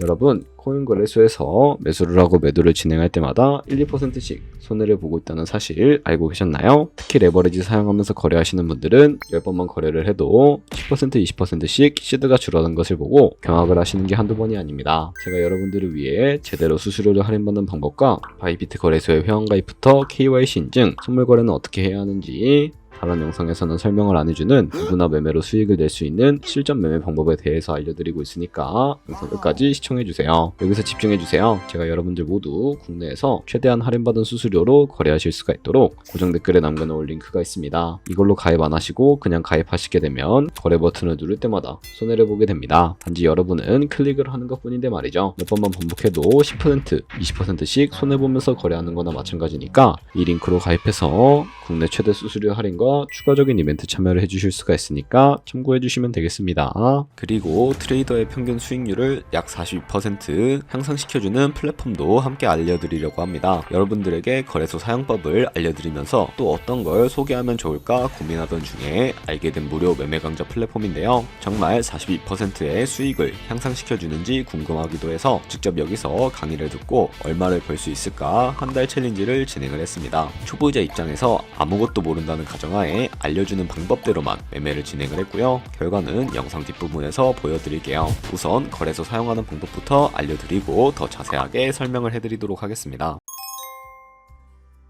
여러분, 코인 거래소에서 매수를 하고 매도를 진행할 때마다 1, 2%씩 손해를 보고 있다는 사실 알고 계셨나요? 특히 레버리지 사용하면서 거래하시는 분들은 10번만 거래를 해도 10%, 20%씩 시드가 줄어든 것을 보고 경악을 하시는 게 한두 번이 아닙니다. 제가 여러분들을 위해 제대로 수수료를 할인받는 방법과 바이비트 거래소의 회원가입부터 KYC 인증, 선물 거래는 어떻게 해야 하는지 다른 영상에서는 설명을 안 해주는 누구나 매매로 수익을 낼 수 있는 실전 매매 방법에 대해서 알려드리고 있으니까 영상 끝까지 시청해주세요. 여기서 집중해주세요. 제가 여러분들 모두 국내에서 최대한 할인받은 수수료로 거래하실 수가 있도록 고정 댓글에 남겨놓을 링크가 있습니다. 이걸로 가입 안 하시고 그냥 가입하시게 되면 거래 버튼을 누를 때마다 손해를 보게 됩니다. 단지 여러분은 클릭을 하는 것 뿐인데 말이죠. 몇 번만 반복해도 10%, 20%씩 손해보면서 거래하는 거나 마찬가지니까 이 링크로 가입해서 국내 최대 수수료 할인과 추가적인 이벤트 참여를 해주실 수가 있으니까 참고해주시면 되겠습니다. 그리고 트레이더의 평균 수익률을 약 42% 향상시켜주는 플랫폼도 함께 알려드리려고 합니다. 여러분들에게 거래소 사용법을 알려드리면서 또 어떤 걸 소개하면 좋을까 고민하던 중에 알게 된 무료 매매 강좌 플랫폼인데요. 정말 42%의 수익을 향상시켜주는지 궁금하기도 해서 직접 여기서 강의를 듣고 얼마를 벌 수 있을까 한 달 챌린지를 진행을 했습니다. 초보자 입장에서 아무것도 모른다는 가정하에 알려주는 방법대로만 매매를 진행을 했고요. 결과는 영상 뒷부분에서 보여드릴게요. 우선 거래소 사용하는 방법부터 알려드리고 더 자세하게 설명을 해드리도록 하겠습니다.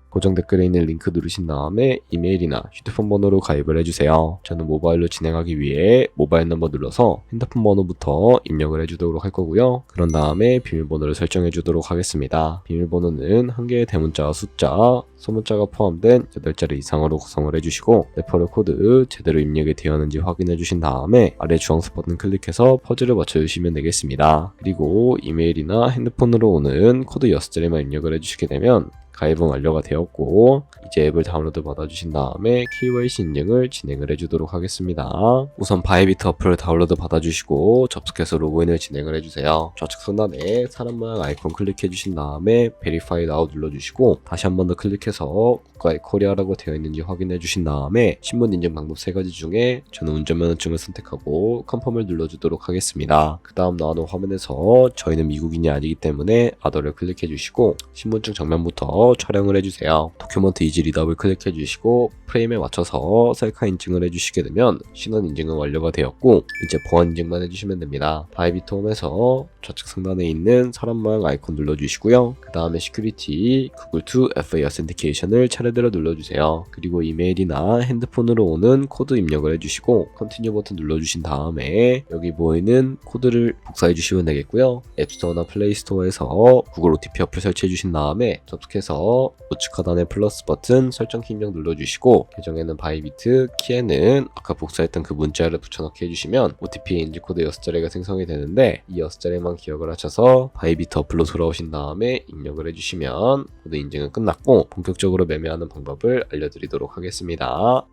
고정 댓글에 있는 링크 누르신 다음에 이메일이나 휴대폰 번호로 가입을 해주세요. 저는 모바일로 진행하기 위해 모바일 넘버 눌러서 핸드폰 번호부터 입력을 해주도록 할 거고요. 그런 다음에 비밀번호를 설정해 주도록 하겠습니다. 비밀번호는 한 개의 대문자와 숫자, 소문자가 포함된 8자리 이상으로 구성을 해주시고 레퍼럴 코드 제대로 입력이 되었는지 확인해 주신 다음에 아래 주황색 버튼 클릭해서 퍼즐을 맞춰주시면 되겠습니다. 그리고 이메일이나 핸드폰으로 오는 코드 6자리만 입력을 해주시게 되면 가입은 완료가 되었고 이제 앱을 다운로드 받아주신 다음에 KYC 인증을 진행을 해주도록 하겠습니다. 우선 바이비트 어플을 다운로드 받아주시고 접속해서 로그인을 진행을 해주세요. 좌측 상단에 사람 모양 아이콘 클릭해주신 다음에 Verify Now 눌러주시고 다시 한 번 더 클릭해서 국가의 코리아라고 되어 있는지 확인해주신 다음에 신분 인증 방법 3가지 중에 저는 운전면허증을 선택하고 컨펌을 눌러주도록 하겠습니다. 그 다음 나오는 화면에서 저희는 미국인이 아니기 때문에 아더를 클릭해주시고 신분증 정면부터 촬영을 해주세요. 도큐먼트 이지 리더블 클릭해주시고 프레임에 맞춰서 셀카 인증을 해주시게 되면 신원 인증은 완료가 되었고 이제 보안 인증만 해주시면 됩니다. 바이비트 홈에서 좌측 상단에 있는 사람 모양 아이콘 눌러주시고요. 그 다음에 시큐리티 구글 to FA 어센티케이션을 차례대로 눌러주세요. 그리고 이메일이나 핸드폰으로 오는 코드 입력을 해주시고 컨티뉴 버튼 눌러주신 다음에 여기 보이는 코드를 복사해 주시면 되겠고요. 앱스토어나 플레이스토어에서 구글 OTP 어플 설치해 주신 다음에 접속해서 우측 하단에 플러스 버튼 설정 키 입력 눌러주시고 계정에는 바이비트, 키에는 아까 복사했던 그 문자를 붙여넣기 해주시면 OTP 인증 코드 6자리가 생성이 되는데 이 6자리만 기억을 하셔서 바이비트 어플로 돌아오신 다음에 입력을 해주시면 코드 인증은 끝났고 본격적으로 매매하는 방법을 알려드리도록 하겠습니다.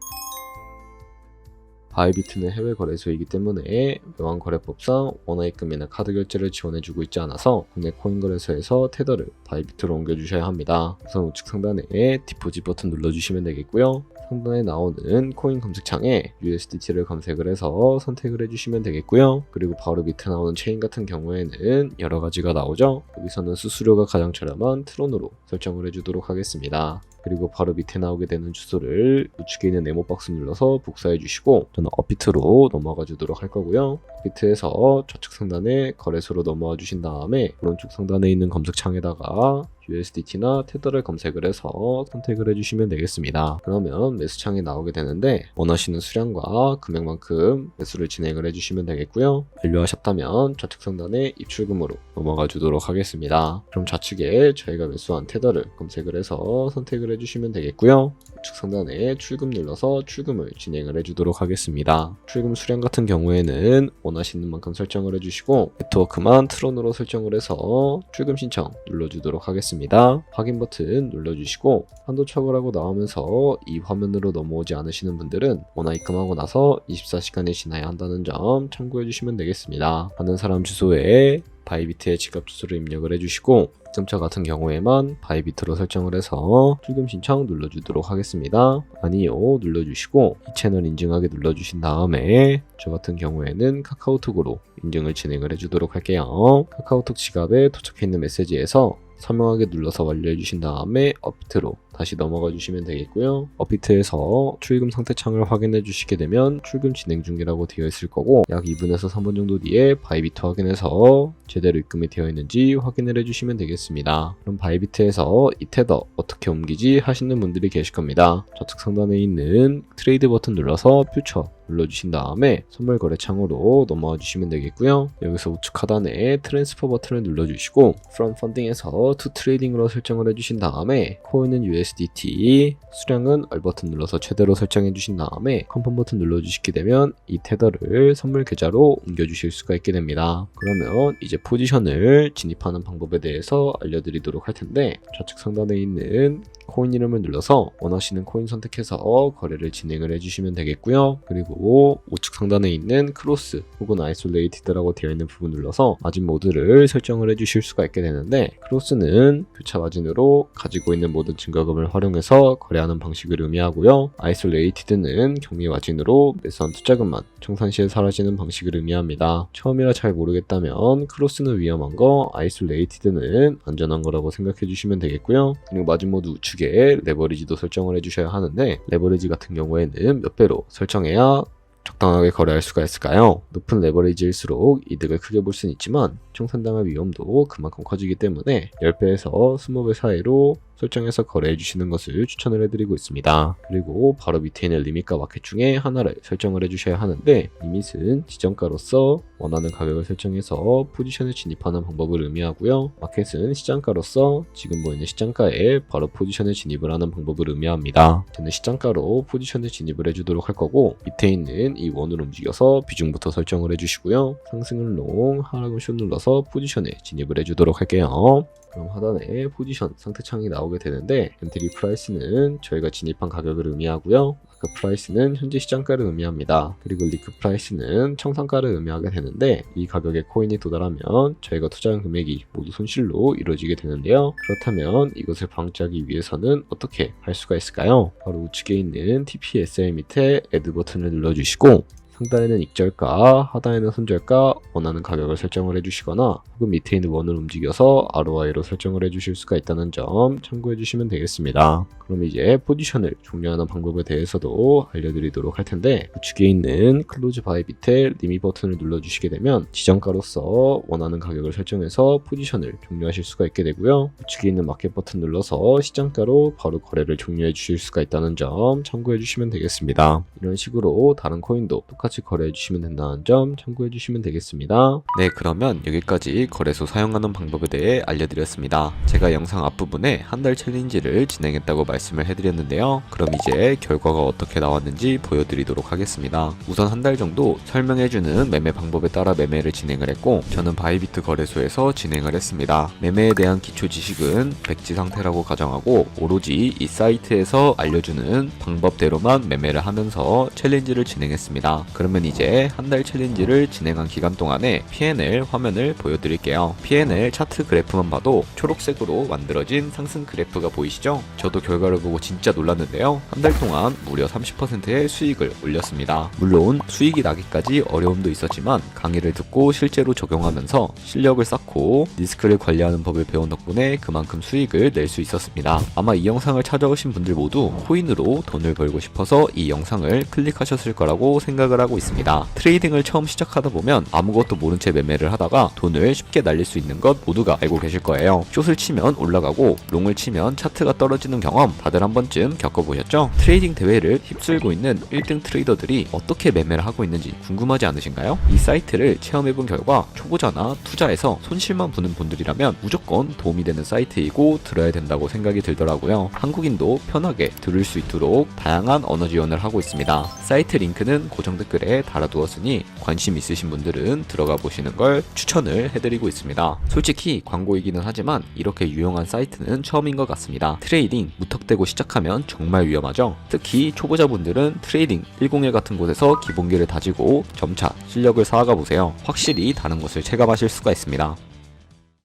바이비트는 해외 거래소이기 때문에 외환거래법상 원화입금이나 카드 결제를 지원해주고 있지 않아서 국내 코인 거래소에서 테더를 바이비트로 옮겨주셔야 합니다. 우선 우측 상단에 디포짓 버튼 눌러주시면 되겠고요. 상단에 나오는 코인 검색창에 USDT를 검색을 해서 선택을 해주시면 되겠고요. 그리고 바로 밑에 나오는 체인 같은 경우에는 여러 가지가 나오죠. 여기서는 수수료가 가장 저렴한 트론으로 설정을 해주도록 하겠습니다. 그리고 바로 밑에 나오게 되는 주소를 우측에 있는 네모 박스 눌러서 복사해 주시고 저는 업비트로 넘어가 주도록 할 거고요. 업비트에서 좌측 상단에 거래소로 넘어와 주신 다음에 오른쪽 상단에 있는 검색창에다가 USDT나 테더를 검색을 해서 선택을 해주시면 되겠습니다. 그러면 매수창이 나오게 되는데 원하시는 수량과 금액만큼 매수를 진행을 해주시면 되겠고요. 완료하셨다면 좌측 상단에 입출금으로 넘어가 주도록 하겠습니다. 그럼 좌측에 저희가 매수한 테더를 검색을 해서 선택을 해주시면 되겠고요. 우측 상단에 출금 눌러서 출금을 진행을 해주도록 하겠습니다. 출금 수량 같은 경우에는 원하시는 만큼 설정을 해주시고 네트워크만 트론으로 설정을 해서 출금 신청 눌러주도록 하겠습니다. 되겠습니다. 확인 버튼 눌러주시고 한도 처벌하고 나오면서 이 화면으로 넘어오지 않으시는 분들은 원화 입금하고 나서 24시간이 지나야 한다는 점 참고해 주시면 되겠습니다. 받는 사람 주소에 바이비트의 지갑 주소를 입력을 해주시고 득점자 같은 경우에만 바이비트로 설정을 해서 출금 신청 눌러주도록 하겠습니다. 아니요 눌러주시고 이 채널 인증하게 눌러주신 다음에 저 같은 경우에는 카카오톡으로 인증을 진행을 해주도록 할게요. 카카오톡 지갑에 도착해 있는 메시지에서 서명하게 눌러서 완료해 주신 다음에 업비트로 다시 넘어가 주시면 되겠고요. 업비트에서 출금 상태 창을 확인해 주시게 되면 출금 진행 중이라고 되어 있을 거고 약 2분에서 3분 정도 뒤에 바이비트 확인해서 제대로 입금이 되어 있는지 확인을 해 주시면 되겠습니다. 그럼 바이비트에서 이 테더 어떻게 옮기지 하시는 분들이 계실 겁니다. 좌측 상단에 있는 트레이드 버튼 눌러서 퓨처 눌러주신 다음에 선물 거래 창으로 넘어와 주시면 되겠고요. 여기서 우측 하단에 트랜스퍼 버튼을 눌러주시고 From Funding에서 To Trading으로 설정을 해주신 다음에 코인은 USDT, 수량은 R 버튼 눌러서 최대로 설정해 주신 다음에 컨펌 버튼 눌러주시게 되면 이 테더를 선물 계좌로 옮겨주실 수가 있게 됩니다. 그러면 이제 포지션을 진입하는 방법에 대해서 알려드리도록 할 텐데 좌측 상단에 있는 코인 이름을 눌러서 원하시는 코인 선택해서 거래를 진행을 해주시면 되겠고요. 그리고 우측 상단에 있는 크로스 혹은 아이솔레이티드라고 되어 있는 부분 눌러서 마진 모드를 설정을 해주실 수가 있게 되는데 크로스는 교차 마진으로 가지고 있는 모든 증가금을 활용해서 거래하는 방식을 의미하고요. 아이솔레이티드는 경미 마진으로 매수한 투자금만 청산 시에 사라지는 방식을 의미합니다. 처음이라 잘 모르겠다면 크로스는 위험한 거, 아이솔레이티드는 안전한 거라고 생각해 주시면 되겠고요. 그리고 마진 모드 우측에 레버리지도 설정을 해주셔야 하는데 레버리지 같은 경우에는 몇 배로 설정해야 적당하게 거래할 수가 있을까요? 높은 레버리지일수록 이득을 크게 볼 수는 있지만 청산당할 위험도 그만큼 커지기 때문에 10배에서 20배 사이로 설정해서 거래해 주시는 것을 추천을 해드리고 있습니다. 그리고 바로 밑에 있는 리밋과 마켓 중에 하나를 설정을 해주셔야 하는데 리밋은 지정가로서 원하는 가격을 설정해서 포지션에 진입하는 방법을 의미하고요. 마켓은 시장가로서 지금 보이는 시장가에 바로 포지션에 진입을 하는 방법을 의미합니다. 저는 시장가로 포지션에 진입을 해주도록 할 거고 밑에 있는 이 원을 움직여서 비중부터 설정을 해주시고요. 상승은 롱, 하락은 숏 눌러서 포지션에 진입을 해주도록 할게요. 그럼 하단에 포지션 상태창이 나오게 되는데 엔트리 프라이스는 저희가 진입한 가격을 의미하고요. 마크 프라이스는 현재 시장가를 의미합니다. 그리고 리크 프라이스는 청산가를 의미하게 되는데 이 가격에 코인이 도달하면 저희가 투자한 금액이 모두 손실로 이루어지게 되는데요. 그렇다면 이것을 방지하기 위해서는 어떻게 할 수가 있을까요? 바로 우측에 있는 TPSL 밑에 Add 버튼을 눌러주시고 상단에는 익절가, 하단에는 손절가, 원하는 가격을 설정을 해주시거나 혹은 밑에 있는 원을 움직여서 ROI로 설정을 해주실 수가 있다는 점 참고해 주시면 되겠습니다. 그럼 이제 포지션을 종료하는 방법에 대해서도 알려드리도록 할 텐데 우측에 있는 클로즈 바이 밑에 리밋 버튼을 눌러주시게 되면 지정가로서 원하는 가격을 설정해서 포지션을 종료하실 수가 있게 되고요. 우측에 있는 마켓 버튼 눌러서 시장가로 바로 거래를 종료해 주실 수가 있다는 점 참고해 주시면 되겠습니다. 이런 식으로 다른 코인도 똑같이 거래해 주시면 된다는 점 참고해 주시면 되겠습니다. 네, 그러면 여기까지 거래소 사용하는 방법에 대해 알려드렸습니다. 제가 영상 앞부분에 한 달 챌린지를 진행했다고 말씀을 해드렸는데요. 그럼 이제 결과가 어떻게 나왔는지 보여드리도록 하겠습니다. 우선 한 달 정도 설명해주는 매매 방법에 따라 매매를 진행을 했고 저는 바이비트 거래소에서 진행을 했습니다. 매매에 대한 기초 지식은 백지 상태라고 가정하고 오로지 이 사이트에서 알려주는 방법대로만 매매를 하면서 챌린지를 진행했습니다. 그러면 이제 한 달 챌린지를 진행한 기간 동안에 P&L 화면을 보여드릴게요. P&L 차트 그래프만 봐도 초록색으로 만들어진 상승 그래프가 보이시죠? 저도 결과를 보고 진짜 놀랐는데요. 한 달 동안 무려 30%의 수익을 올렸습니다. 물론 수익이 나기까지 어려움도 있었지만 강의를 듣고 실제로 적용하면서 실력을 쌓고 리스크를 관리하는 법을 배운 덕분에 그만큼 수익을 낼 수 있었습니다. 아마 이 영상을 찾아오신 분들 모두 코인으로 돈을 벌고 싶어서 이 영상을 클릭하셨을 거라고 생각을 하고 있습니다. 트레이딩을 처음 시작하다 보면 아무것도 모른 채 매매를 하다가 돈을 쉽게 날릴 수 있는 것 모두가 알고 계실 거예요. 숏을 치면 올라가고 롱을 치면 차트가 떨어지는 경험 다들 한 번쯤 겪어보셨죠? 트레이딩 대회를 휩쓸고 있는 1등 트레이더들이 어떻게 매매를 하고 있는지 궁금하지 않으신가요? 이 사이트를 체험해본 결과 초보자나 투자에서 손실만 보는 분들이라면 무조건 도움이 되는 사이트이고 들어야 된다고 생각이 들더라고요. 한국인도 편하게 들을 수 있도록 다양한 언어 지원을 하고 있습니다. 사이트 링크는 고정 댓글 댓글에 달아두었으니 관심 있으신 분들은 들어가 보시는 걸 추천을 해드리고 있습니다. 솔직히 광고이기는 하지만 이렇게 유용한 사이트는 처음인 것 같습니다. 트레이딩 무턱대고 시작하면 정말 위험하죠. 특히 초보자분들은 트레이딩 101 같은 곳에서 기본기를 다지고 점차 실력을 쌓아가 보세요. 확실히 다른 것을 체감하실 수가 있습니다.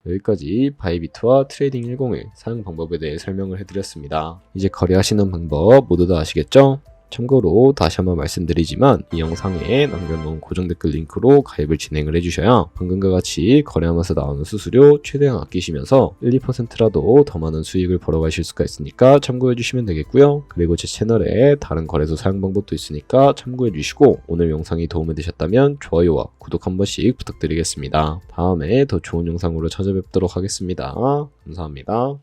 여기까지 바이비트와 트레이딩 101 사용 방법에 대해 설명을 해드렸습니다. 이제 거래하시는 방법 모두 다 아시겠죠? 참고로 다시 한번 말씀드리지만 이 영상에 남겨놓은 고정 댓글 링크로 가입을 진행을 해주셔야 방금과 같이 거래하면서 나오는 수수료 최대한 아끼시면서 1~2%라도 더 많은 수익을 벌어가실 수가 있으니까 참고해주시면 되겠고요. 그리고 제 채널에 다른 거래소 사용 방법도 있으니까 참고해주시고 오늘 영상이 도움이 되셨다면 좋아요와 구독 한 번씩 부탁드리겠습니다. 다음에 더 좋은 영상으로 찾아뵙도록 하겠습니다. 감사합니다.